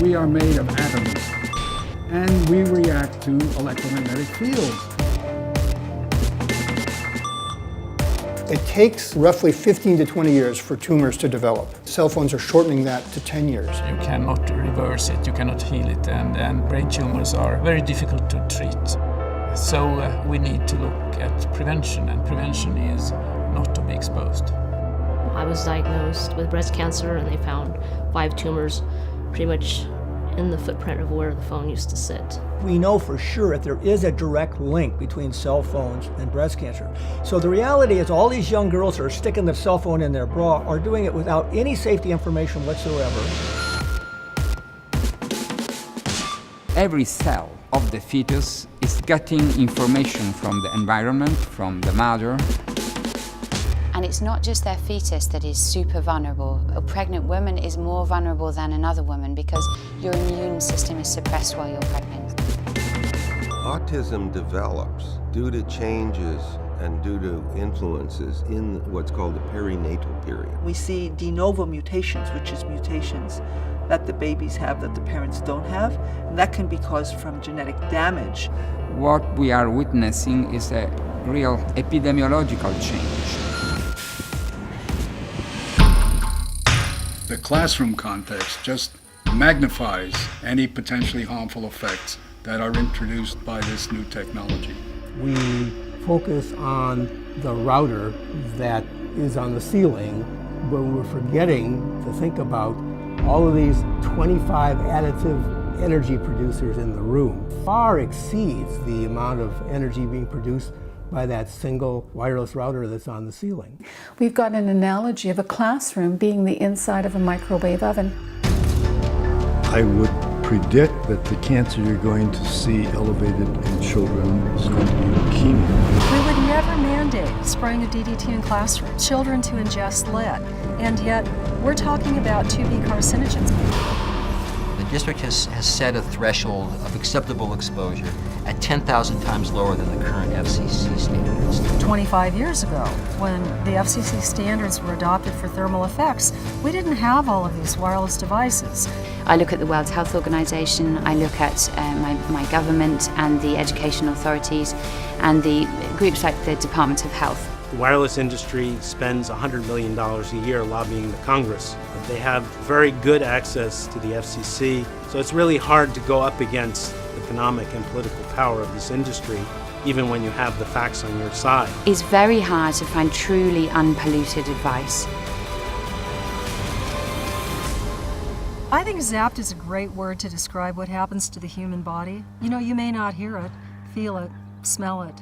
We are made of atoms, and we react to electromagnetic fields. It takes roughly 15 to 20 years for tumors to develop. Cell phones are shortening that to 10 years. You cannot reverse it, you cannot heal it, and brain tumors are very difficult to treat. So we need to look at prevention, and prevention is not to be exposed. I was diagnosed with breast cancer, and they found 5 tumors pretty much in the footprint of where the phone used to sit. We know for sure that there is a direct link between cell phones and breast cancer. So the reality is all these young girls that are sticking the cell phone in their bra are doing it without any safety information whatsoever. Every cell of the fetus is getting information from the environment, from the mother. And it's not just their fetus that is super vulnerable. A pregnant woman is more vulnerable than another woman because your immune system is suppressed while you're pregnant. Autism develops due to changes and due to influences in what's called the perinatal period. We see de novo mutations, which is mutations that the babies have that the parents don't have, and that can be caused from genetic damage. What we are witnessing is a real epidemiological change. The classroom context just magnifies any potentially harmful effects that are introduced by this new technology. We focus on the router that is on the ceiling, but we're forgetting to think about all of these 25 additive energy producers in the room. Far exceeds the amount of energy being produced by that single wireless router that's on the ceiling. We've got an analogy of a classroom being the inside of a microwave oven. I would predict that the cancer you're going to see elevated in children is going to be leukemia. We would never mandate spraying a DDT in classrooms, children to ingest lead, and yet we're talking about 2B carcinogens. The district has set a threshold of acceptable exposure at 10,000 times lower than the current FCC standards. 25 years ago, when the FCC standards were adopted for thermal effects, we didn't have all of these wireless devices. I look at the World Health Organization, I look at my government and the education authorities and the groups like the Department of Health. The wireless industry spends $100 million a year lobbying the Congress. They have very good access to the FCC, so it's really hard to go up against the economic and political power of this industry, even when you have the facts on your side. It's very hard to find truly unpolluted advice. I think zapped is a great word to describe what happens to the human body. You know, you may not hear it, feel it, smell it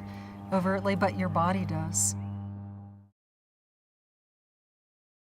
overtly, but your body does.